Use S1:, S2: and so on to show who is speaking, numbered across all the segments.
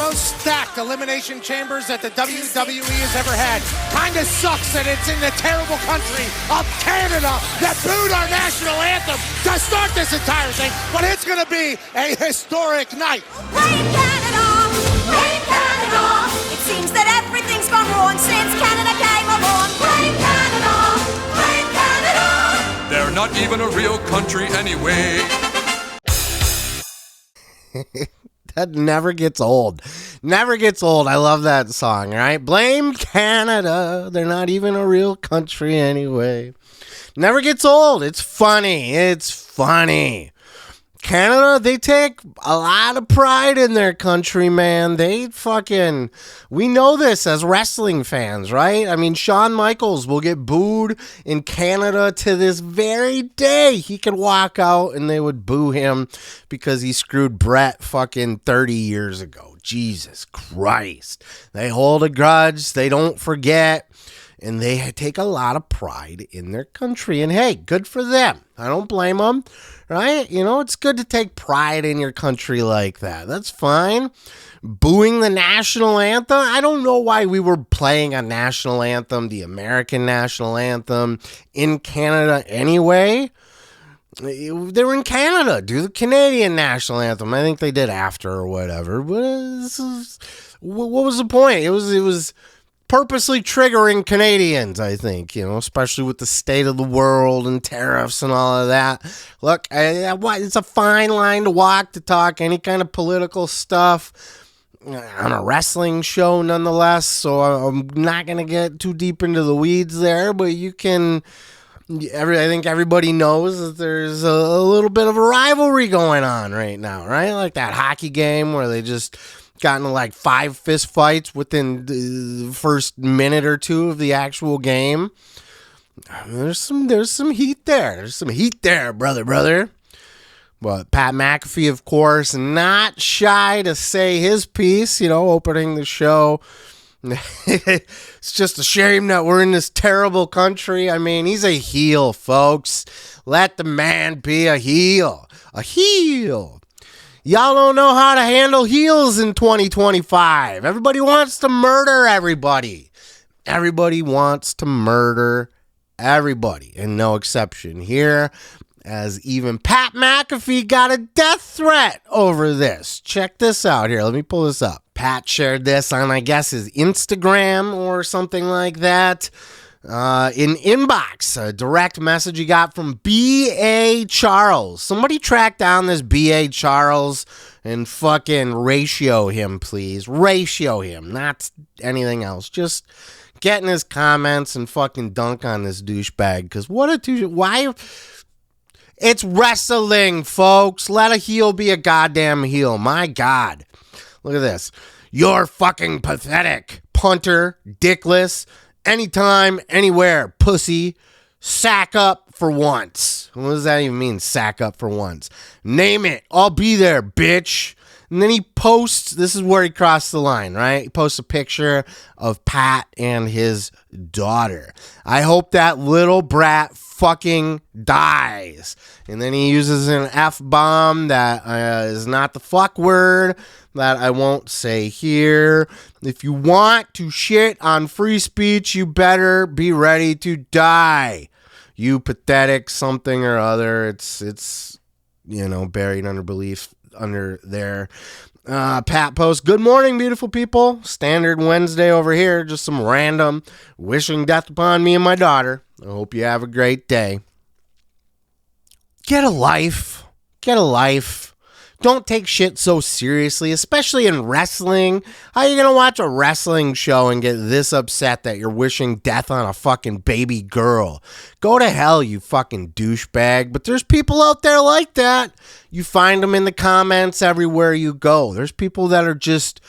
S1: most stacked Elimination Chambers that the WWE has ever had. Kinda sucks that it's in the terrible country of Canada that booed our national anthem to start this entire thing, but it's gonna be a historic night.
S2: Brave Canada! Brave Canada! It seems that everything's gone wrong since Canada came along. Brave Canada! Brave Canada!
S3: They're not even a real country anyway.
S4: That never gets old. Never gets old. I love that song, right? Blame Canada. They're not even a real country anyway. Never gets old. It's funny. It's funny. Canada, they take a lot of pride in their country, man. We know this as wrestling fans, right? I mean, Shawn Michaels will get booed in Canada to this very day. He could walk out and they would boo him because he screwed Brett fucking 30 years ago. Jesus Christ. They hold a grudge. They don't forget. And they take a lot of pride in their country. And hey, good for them. I don't blame them, right? You know, it's good to take pride in your country like that. That's fine. Booing the national anthem? I don't know why we were playing a national anthem, the American national anthem, in Canada anyway. They were in Canada. Do the Canadian national anthem. I think they did after or whatever. But what was the point? It was purposely triggering Canadians, I think, you know, especially with the state of the world and tariffs and all of that. Look, it's a fine line to walk to talk any kind of political stuff on a wrestling show nonetheless, so I'm not going to get too deep into the weeds there, but you can... I think everybody knows that there's a little bit of a rivalry going on right now, right? Like that hockey game where they just got into like 5 fist fights within the first minute or two of the actual game. There's some heat there. There's some heat there, brother. But Pat McAfee, of course, not shy to say his piece, you know, opening the show. It's just a shame that we're in this terrible country. I mean, he's a heel, folks. Let the man be a heel. A heel. Y'all don't know how to handle heels in 2025. Everybody wants to murder everybody. Everybody wants to murder everybody, and no exception here, as even Pat McAfee got a death threat over this. Check this out here. Let me pull this up. Pat shared this on, I guess, his Instagram or something like that. In inbox, a direct message he got from B.A. Charles. Somebody track down this B.A. Charles and fucking ratio him, please. Ratio him, not anything else. Just get in his comments and fucking dunk on this douchebag. Because what a douche. Why? It's wrestling, folks. Let a heel be a goddamn heel. My God. Look at this. You're fucking pathetic. Punter, dickless. Anytime, anywhere, pussy, sack up for once. What does that even mean, sack up for once? Name it. I'll be there, bitch. And then he posts, this is where he crossed the line, right? He posts a picture of Pat and his daughter. I hope that little brat fucking dies. And then he uses an F-bomb that is not the fuck word that I won't say here. If you want to shit on free speech, you better be ready to die. You pathetic something or other. It's you know, buried under belief under there. Pat posts, good morning, beautiful people. Standard Wednesday over here. Just some random wishing death upon me and my daughter. I hope you have a great day. Get a life. Get a life. Don't take shit so seriously, especially in wrestling. How are you going to watch a wrestling show and get this upset that you're wishing death on a fucking baby girl? Go to hell, you fucking douchebag. But there's people out there like that. You find them in the comments everywhere you go. There's people that are just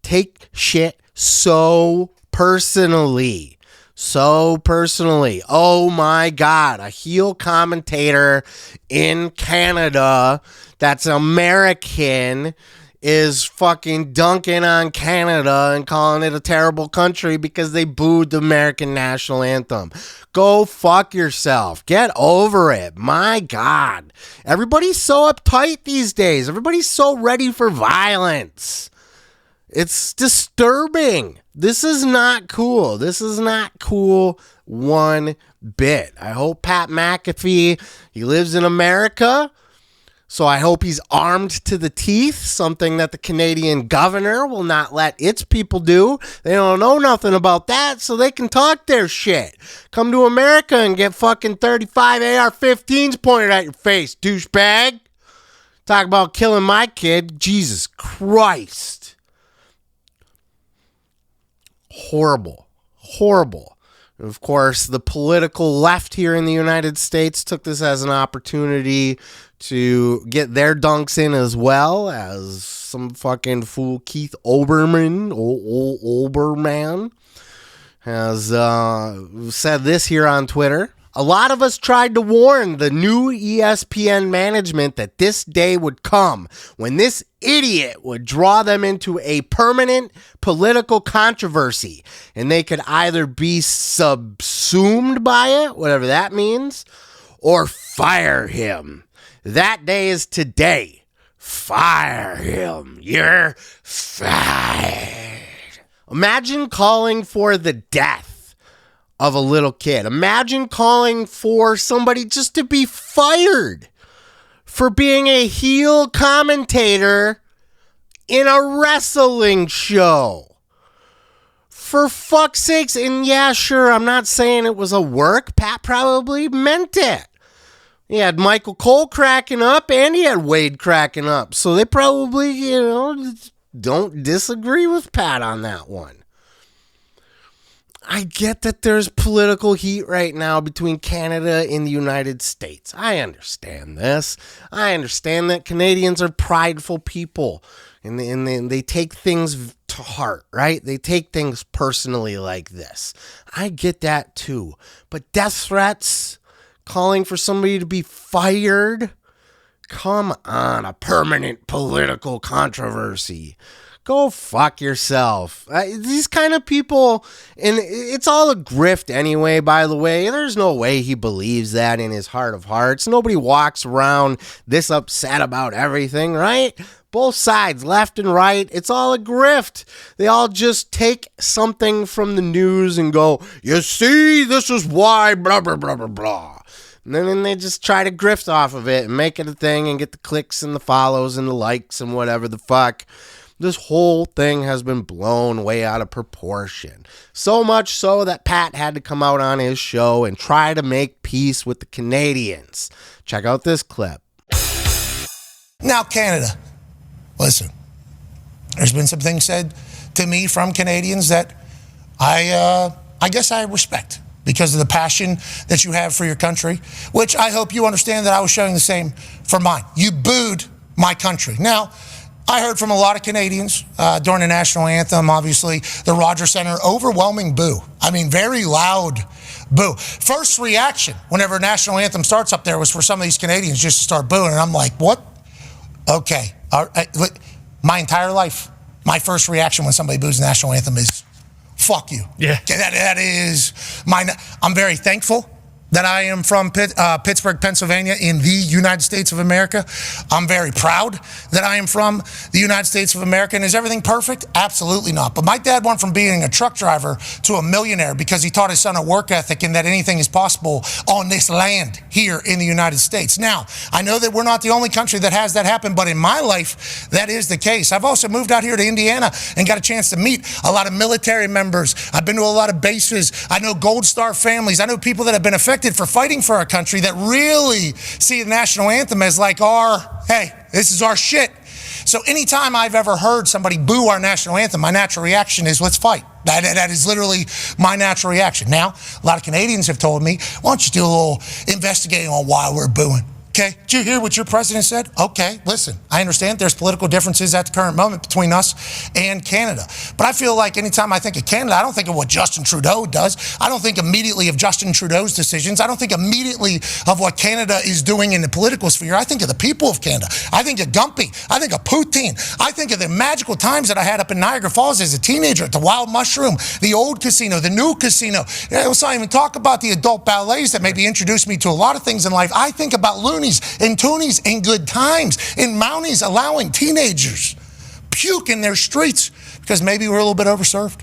S4: take shit so personally. So personally. Oh my God. A heel commentator in Canada that's American is fucking dunking on Canada and calling it a terrible country because they booed the American national anthem. Go fuck yourself. Get over it. My God. Everybody's so uptight these days. Everybody's so ready for violence. It's disturbing. This is not cool. This is not cool one bit. I hope Pat McAfee, he lives in America, so I hope he's armed to the teeth, something that the Canadian governor will not let its people do. They don't know nothing about that, so they can talk their shit. Come to America and get fucking 35 AR-15s pointed at your face, douchebag. Talk about killing my kid. Jesus Christ. Horrible. Horrible. Of course, the political left here in the United States took this as an opportunity to get their dunks in as well, as some fucking fool Keith Olbermann has said this here on Twitter. A lot of us tried to warn the new ESPN management that this day would come when this idiot would draw them into a permanent political controversy, and they could either be subsumed by it, whatever that means, or fire him. That day is today. Fire him. You're fired. Imagine calling for the death of a little kid. Imagine calling for somebody just to be fired for being a heel commentator in a wrestling show. For fuck's sakes. And yeah, sure, I'm not saying it was a work. Pat probably meant it. He had Michael Cole cracking up and he had Wade cracking up. So they probably, don't disagree with Pat on that one. I get that there's political heat right now between Canada and the United States. I understand this. I understand that Canadians are prideful people and they take things to heart, right? They take things personally like this. I get that too. But death threats, calling for somebody to be fired, come on, a permanent political controversy. Go fuck yourself. These kind of people, and it's all a grift anyway, by the way. There's no way he believes that in his heart of hearts. Nobody walks around this upset about everything, right? Both sides, left and right, it's all a grift. They all just take something from the news and go, you see, this is why, blah, blah, blah, blah, blah. And then they just try to grift off of it and make it a thing and get the clicks and the follows and the likes and whatever the fuck. This whole thing has been blown way out of proportion. So much so that Pat had to come out on his show and try to make peace with the Canadians. Check out this clip.
S5: Now, Canada. Listen, there's been some things said to me from Canadians that I guess I respect because of the passion that you have for your country, which I hope you understand that I was showing the same for mine. You booed my country. Now, I heard from a lot of Canadians during the national anthem, obviously, the Rogers Center, overwhelming boo. I mean, very loud boo. First reaction whenever a national anthem starts up there was for some of these Canadians just to start booing. And I'm like, what? Okay. My entire life, my first reaction when somebody boos the national anthem is, fuck you.
S6: Yeah.
S5: Okay, that is mine. I'm very thankful that I am from Pittsburgh, Pennsylvania, in the United States of America. I'm very proud that I am from the United States of America. And is everything perfect? Absolutely not. But my dad went from being a truck driver to a millionaire because he taught his son a work ethic and that anything is possible on this land here in the United States. Now, I know that we're not the only country that has that happen, but in my life, that is the case. I've also moved out here to Indiana and got a chance to meet a lot of military members. I've been to a lot of bases. I know Gold Star families. I know people that have been affected for fighting for our country that really see the national anthem as like hey, this is our shit. So anytime I've ever heard somebody boo our national anthem, my natural reaction is, let's fight. That is literally my natural reaction. Now, a lot of Canadians have told me, why don't you do a little investigating on why we're booing? Okay, did you hear what your president said? Okay, listen, I understand there's political differences at the current moment between us and Canada. But I feel like anytime I think of Canada, I don't think of what Justin Trudeau does. I don't think immediately of Justin Trudeau's decisions. I don't think immediately of what Canada is doing in the political sphere. I think of the people of Canada. I think of Gumpy. I think of Poutine. I think of the magical times that I had up in Niagara Falls as a teenager at the Wild Mushroom, the old casino, the new casino. Let's not even talk about the adult ballets that maybe introduced me to a lot of things in life. I think about Looney and toonies and good times and Mounties allowing teenagers puke in their streets because maybe we're a little bit overserved.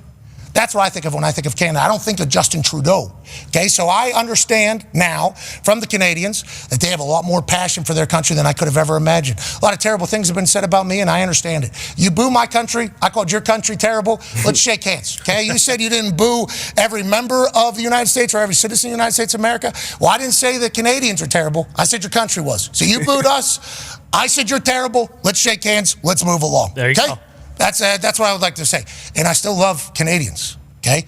S5: That's what I think of when I think of Canada. I don't think of Justin Trudeau. Okay, so I understand now from the Canadians that they have a lot more passion for their country than I could have ever imagined. A lot of terrible things have been said about me, and I understand it. You boo my country. I called your country terrible. Let's shake hands. Okay, you said you didn't boo every member of the United States or every citizen of the United States of America. Well, I didn't say that Canadians are terrible. I said your country was. So you booed us. I said you're terrible. Let's shake hands. Let's move along.
S6: There you go.
S5: That's what I would like to say. And I still love Canadians, okay?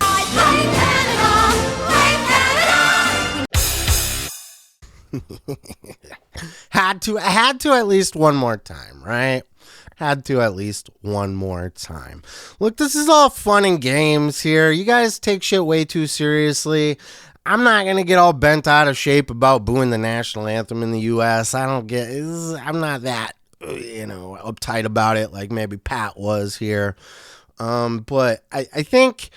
S4: Had to at least one more time, right? Had to at least one more time. Look, this is all fun and games here. You guys take shit way too seriously. I'm not going to get all bent out of shape about booing the national anthem in the U.S. I'm not that uptight about it like maybe Pat was here. But I think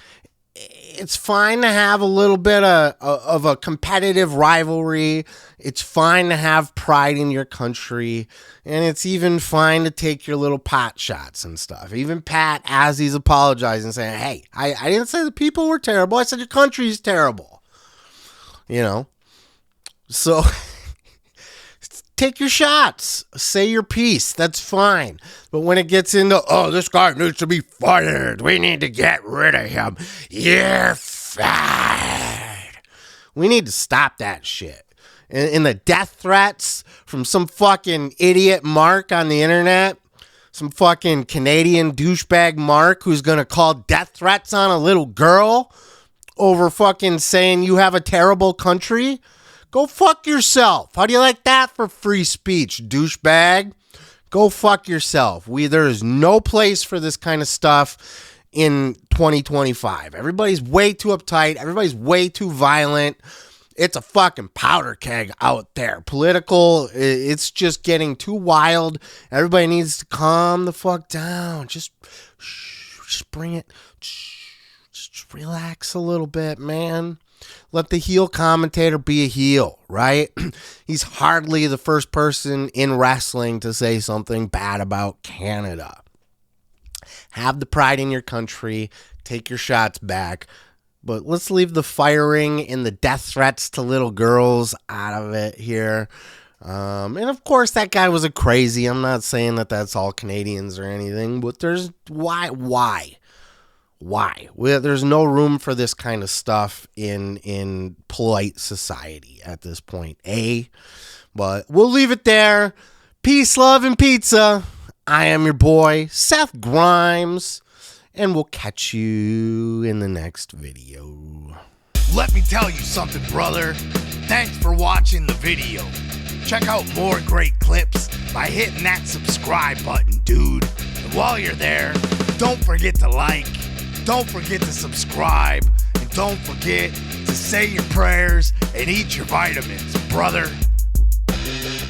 S4: it's fine to have a little bit of a competitive rivalry. It's fine to have pride in your country. And it's even fine to take your little pot shots and stuff. Even Pat, as he's apologizing, saying, hey, I didn't say the people were terrible. I said your country's terrible. So take your shots, say your piece, that's fine. But when it gets into, this guy needs to be fired, we need to get rid of him, you're fired. We need to stop that shit. And the death threats from some fucking idiot Mark on the internet, some fucking Canadian douchebag Mark who's gonna call death threats on a little girl over fucking saying you have a terrible country. Go fuck yourself. How do you like that for free speech, douchebag? Go fuck yourself. There is no place for this kind of stuff in 2025. Everybody's way too uptight. Everybody's way too violent. It's a fucking powder keg out there. Political, it's just getting too wild. Everybody needs to calm the fuck down. Just bring it. Just relax a little bit, man. Let the heel commentator be a heel, right? He's hardly the first person in wrestling to say something bad about Canada. Have the pride in your country. Take your shots back. But let's leave the firing and the death threats to little girls out of it here. And of course, that guy was a crazy. I'm not saying that that's all Canadians or anything, but there's why? Well, there's no room for this kind of stuff in polite society at this point, But we'll leave it there. Peace, love, and pizza. I am your boy, Seth Grimes, and we'll catch you in the next video.
S1: Let me tell you something, brother. Thanks for watching the video. Check out more great clips by hitting that subscribe button, dude. And while you're there, don't forget to like. Don't forget to subscribe, and don't forget to say your prayers and eat your vitamins, brother.